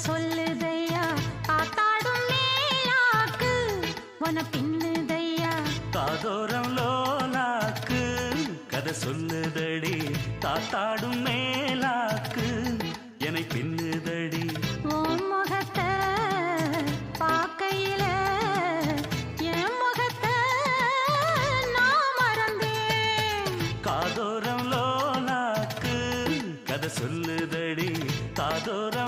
சொல்லுதையா காத்தாடும் மேலாக்கு உன பின்னுதையா காதோரம் லோலாக்கு கதை சொல்லுதடி காத்தாடும் மேலாக்கு என்னை பின்னுதடி உன் முகத்தை பார்க்கையில என் முகத்தை நான் மறந்தேன் காதோரம் லோலாக்கு கதை சொல்லுதடி காதோரம்